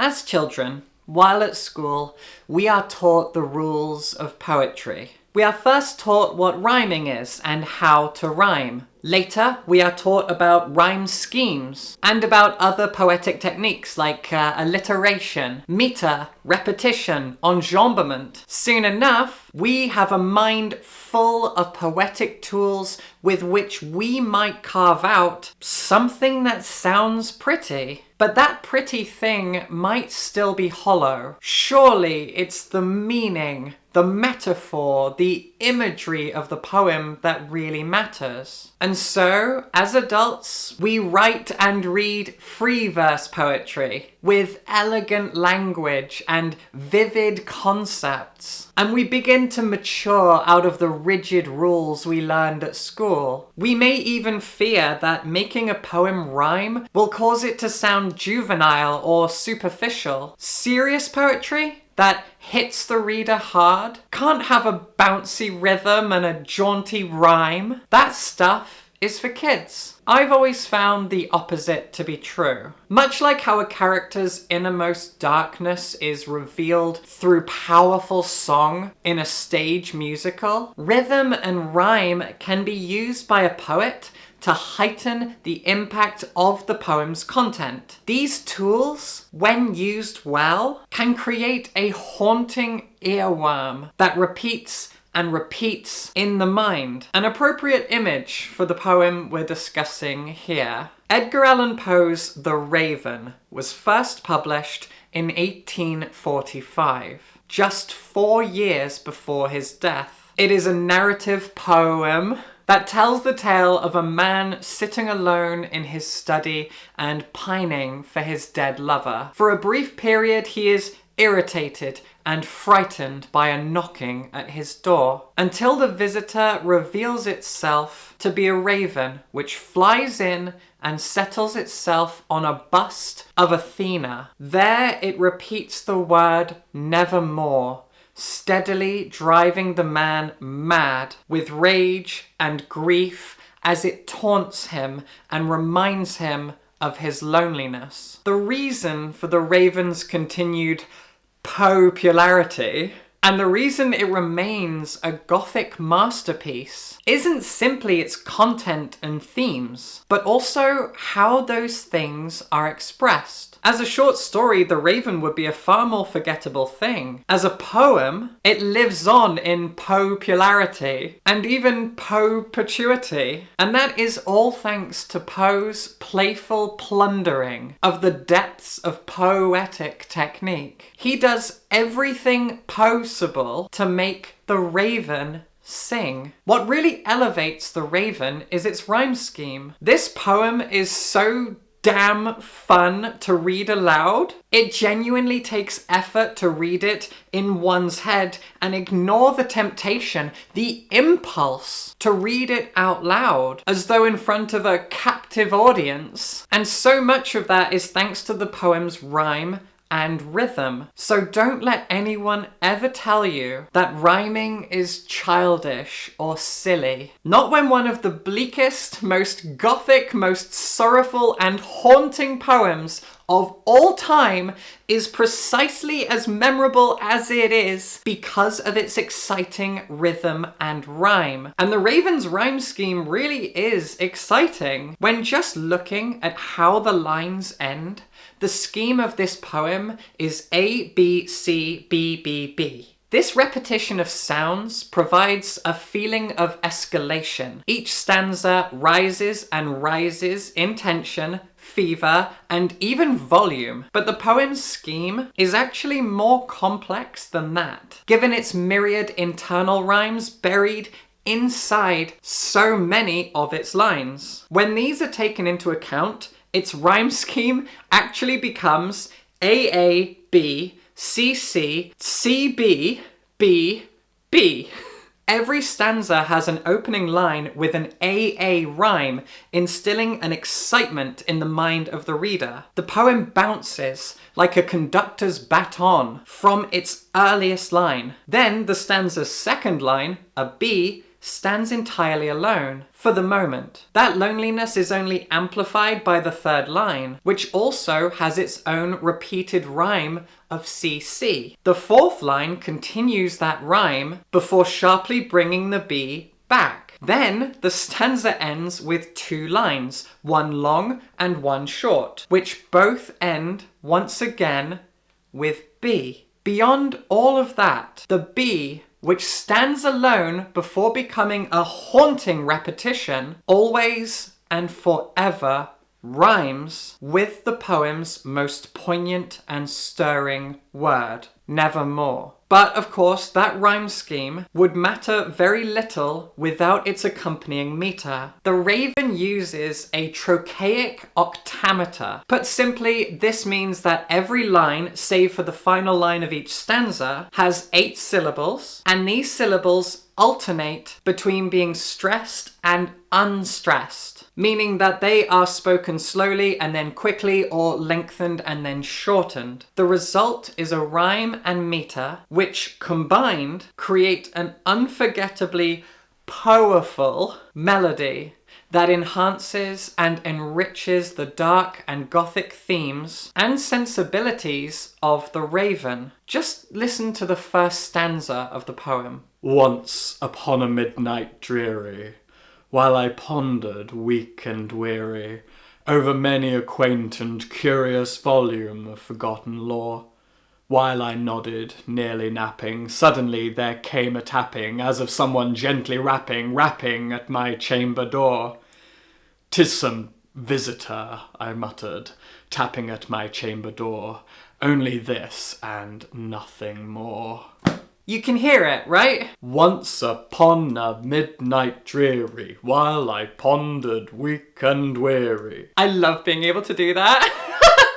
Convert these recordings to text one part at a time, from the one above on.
As children, while at school, we are taught the rules of poetry. We are first taught what rhyming is and how to rhyme. Later, we are taught about rhyme schemes and about other poetic techniques like alliteration, meter, repetition, enjambment. Soon enough, we have a mind full of poetic tools with which we might carve out something that sounds pretty. But that pretty thing might still be hollow. Surely it's the meaning, the metaphor, the imagery of the poem that really matters. And so, as adults, we write and read free verse poetry with elegant language and vivid concepts. And we begin to mature out of the rigid rules we learned at school. We may even fear that making a poem rhyme will cause it to sound juvenile or superficial. Serious poetry that hits the reader hard can't have a bouncy rhythm and a jaunty rhyme. That stuff is for kids. I've always found the opposite to be true. Much like how a character's innermost darkness is revealed through powerful song in a stage musical, rhythm and rhyme can be used by a poet to heighten the impact of the poem's content. These tools, when used well, can create a haunting earworm that repeats and repeats in the mind. An appropriate image for the poem we're discussing here. Edgar Allan Poe's The Raven was first published in 1845, just 4 years before his death. It is a narrative poem that tells the tale of a man sitting alone in his study and pining for his dead lover. For a brief period, he is irritated and frightened by a knocking at his door, until the visitor reveals itself to be a raven, which flies in and settles itself on a bust of Athena. There it repeats the word nevermore, steadily driving the man mad with rage and grief as it taunts him and reminds him of his loneliness. The reason for the raven's continued popularity, and the reason it remains a Gothic masterpiece, isn't simply its content and themes, but also how those things are expressed. As a short story, The Raven would be a far more forgettable thing. As a poem, it lives on in popularity and even perpetuity. And that is all thanks to Poe's playful plundering of the depths of poetic technique. He does everything possible to make the raven sing. What really elevates The Raven is its rhyme scheme. This poem is so damn fun to read aloud. It genuinely takes effort to read it in one's head and ignore the temptation, the impulse to read it out loud as though in front of a captive audience. And so much of that is thanks to the poem's rhyme and rhythm. So don't let anyone ever tell you that rhyming is childish or silly. Not when one of the bleakest, most gothic, most sorrowful and haunting poems of all time is precisely as memorable as it is because of its exciting rhythm and rhyme. And The Raven's rhyme scheme really is exciting. When just looking at how the lines end, the scheme of this poem is A, B, C, B, B, B. This repetition of sounds provides a feeling of escalation. Each stanza rises and rises in tension, fever, and even volume. But the poem's scheme is actually more complex than that, given its myriad internal rhymes buried inside so many of its lines. When these are taken into account, its rhyme scheme actually becomes AA, B, CC, CB, B, B. Every stanza has an opening line with an AA rhyme, instilling an excitement in the mind of the reader. The poem bounces like a conductor's baton from its earliest line. Then the stanza's second line, a B, stands entirely alone, for the moment. That loneliness is only amplified by the third line, which also has its own repeated rhyme of CC. The fourth line continues that rhyme before sharply bringing the B back. Then the stanza ends with two lines, one long and one short, which both end once again with B. Beyond all of that, the B, which stands alone before becoming a haunting repetition, always and forever rhymes with the poem's most poignant and stirring word, nevermore. But of course, that rhyme scheme would matter very little without its accompanying meter. The Raven uses a trochaic octameter. Put simply, this means that every line, save for the final line of each stanza, has 8 syllables, and these syllables alternate between being stressed and unstressed, meaning that they are spoken slowly and then quickly, or lengthened and then shortened. The result is a rhyme and meter which combined create an unforgettably powerful melody that enhances and enriches the dark and gothic themes and sensibilities of the Raven. Just listen to the first stanza of the poem. Once upon a midnight dreary, while I pondered, weak and weary, over many a quaint and curious volume of forgotten lore, while I nodded, nearly napping, suddenly there came a tapping, as of someone gently rapping at my chamber door. "'Tis some visitor," I muttered, tapping at my chamber door. "Only this and nothing more." You can hear it, right? Once upon a midnight dreary, while I pondered, weak and weary. I love being able to do that.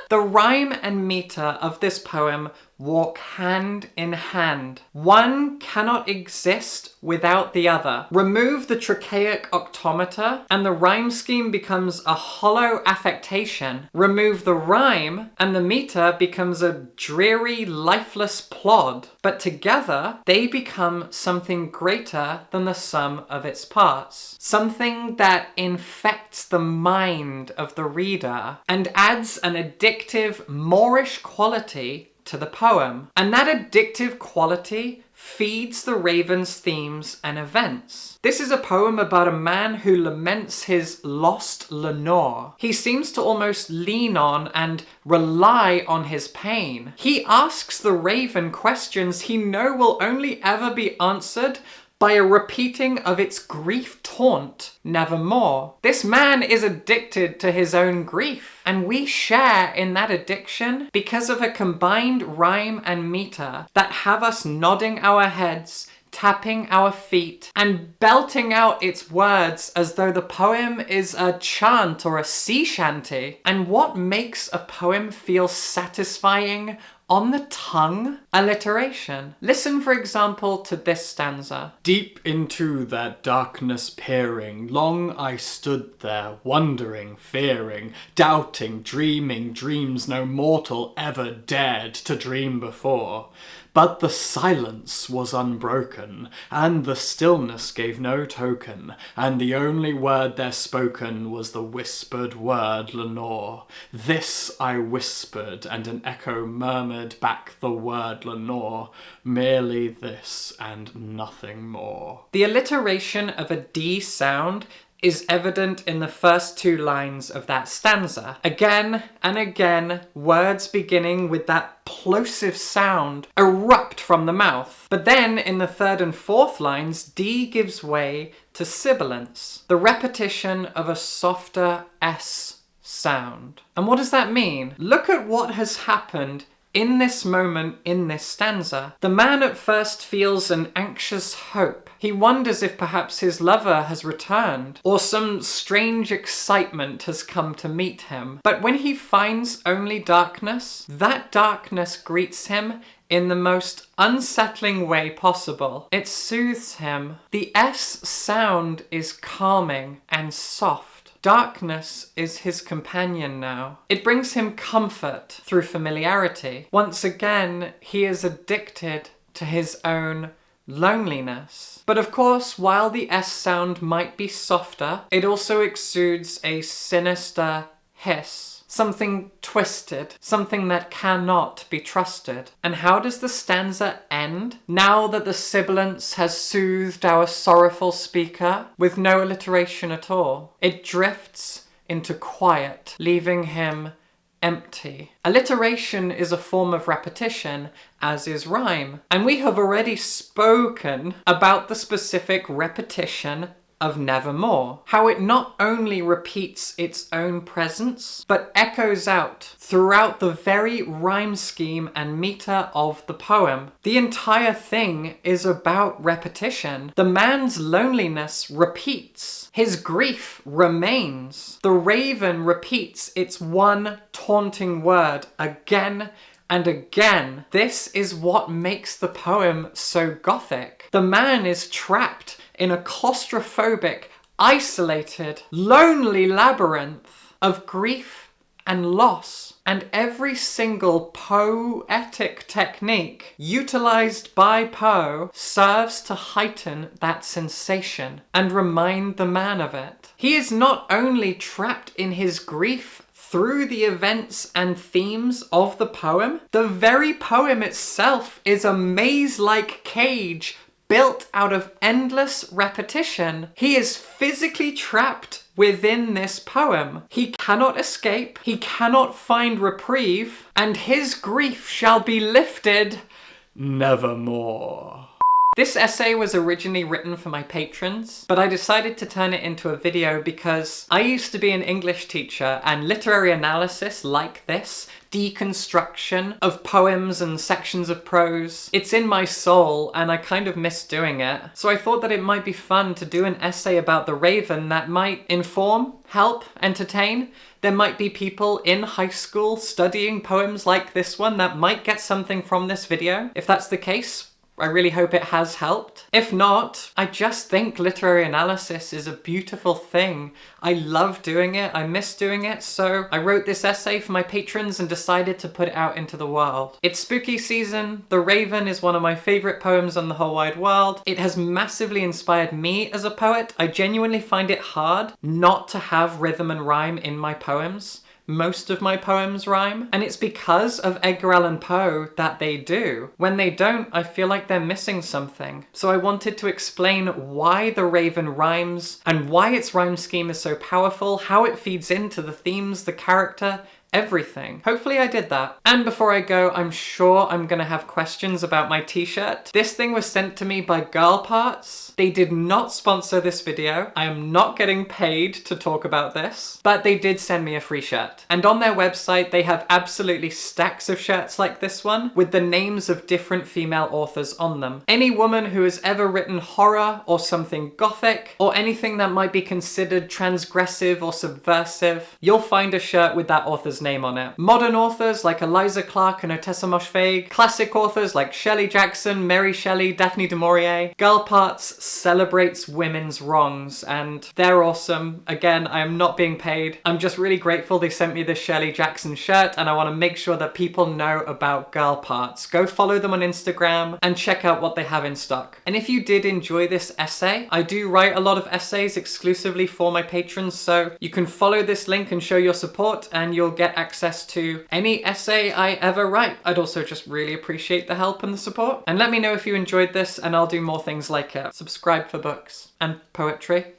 The rhyme and meter of this poem walk hand in hand. One cannot exist without the other. Remove the trochaic octameter and the rhyme scheme becomes a hollow affectation. Remove the rhyme and the meter becomes a dreary, lifeless plod. But together, they become something greater than the sum of its parts. Something that infects the mind of the reader and adds an addictive, Moorish quality to the poem. And that addictive quality feeds the Raven's themes and events. This is a poem about a man who laments his lost Lenore. He seems to almost lean on and rely on his pain. He asks the Raven questions he knows will only ever be answered by a repeating of its grief taunt, nevermore. This man is addicted to his own grief, and we share in that addiction because of a combined rhyme and meter that have us nodding our heads, tapping our feet, and belting out its words as though the poem is a chant or a sea shanty. And what makes a poem feel satisfying on the tongue? Alliteration. Listen, for example, to this stanza. Deep into that darkness peering, long I stood there, wondering, fearing, doubting, dreaming dreams no mortal ever dared to dream before. But the silence was unbroken, and the stillness gave no token, and the only word there spoken was the whispered word Lenore. This I whispered, and an echo murmured back the word Lenore. Merely this and nothing more. The alliteration of a D sound is evident in the first 2 lines of that stanza. Again and again, words beginning with that plosive sound erupt from the mouth. But then in the 3rd and 4th lines, D gives way to sibilance, the repetition of a softer S sound. And what does that mean? Look at what has happened in this moment in this stanza. The man at first feels an anxious hope. He wonders if perhaps his lover has returned, or some strange excitement has come to meet him. But when he finds only darkness, that darkness greets him in the most unsettling way possible. It soothes him. The S sound is calming and soft. Darkness is his companion now. It brings him comfort through familiarity. Once again, he is addicted to his own loneliness. But of course, while the S sound might be softer, it also exudes a sinister hiss. Something twisted, something that cannot be trusted. And how does the stanza end? Now that the sibilance has soothed our sorrowful speaker, with no alliteration at all, it drifts into quiet, leaving him empty. Alliteration is a form of repetition, as is rhyme. And we have already spoken about the specific repetition of nevermore. How it not only repeats its own presence, but echoes out throughout the very rhyme scheme and meter of the poem. The entire thing is about repetition. The man's loneliness repeats. His grief remains. The raven repeats its one taunting word again and again. This is what makes the poem so gothic. The man is trapped in a claustrophobic, isolated, lonely labyrinth of grief and loss. And every single poetic technique utilized by Poe serves to heighten that sensation and remind the man of it. He is not only trapped in his grief through the events and themes of the poem, the very poem itself is a maze-like cage built out of endless repetition. He is physically trapped within this poem. He cannot escape, he cannot find reprieve, and his grief shall be lifted nevermore. This essay was originally written for my patrons, but I decided to turn it into a video because I used to be an English teacher, and literary analysis like this, deconstruction of poems and sections of prose, it's in my soul and I kind of miss doing it. So I thought that it might be fun to do an essay about the Raven that might inform, help, entertain. There might be people in high school studying poems like this one that might get something from this video. If that's the case, I really hope it has helped. If not, I just think literary analysis is a beautiful thing. I love doing it, I miss doing it, so I wrote this essay for my patrons and decided to put it out into the world. It's spooky season. The Raven is one of my favorite poems on the whole wide world. It has massively inspired me as a poet. I genuinely find it hard not to have rhythm and rhyme in my poems. Most of my poems rhyme, and it's because of Edgar Allan Poe that they do. When they don't, I feel like they're missing something. So I wanted to explain why the Raven rhymes and why its rhyme scheme is so powerful, how it feeds into the themes, the character, everything. Hopefully I did that. And before I go, I'm sure I'm gonna have questions about my t-shirt. This thing was sent to me by Girl Parts. They did not sponsor this video. I am not getting paid to talk about this, but they did send me a free shirt. And on their website, they have absolutely stacks of shirts like this one with the names of different female authors on them. Any woman who has ever written horror or something gothic or anything that might be considered transgressive or subversive, you'll find a shirt with that author's name on it. Modern authors like Eliza Clark and Ottessa Moshfegh, classic authors like Shelley Jackson, Mary Shelley, Daphne du Maurier. Girl Parts celebrates women's wrongs and they're awesome. Again, I am not being paid. I'm just really grateful they sent me this Shelley Jackson shirt and I want to make sure that people know about Girl Parts. Go follow them on Instagram and check out what they have in stock. And if you did enjoy this essay, I do write a lot of essays exclusively for my patrons, so you can follow this link and show your support and you'll get access to any essay I ever write. I'd also just really appreciate the help and the support. And let me know if you enjoyed this and I'll do more things like it. Subscribe for books and poetry.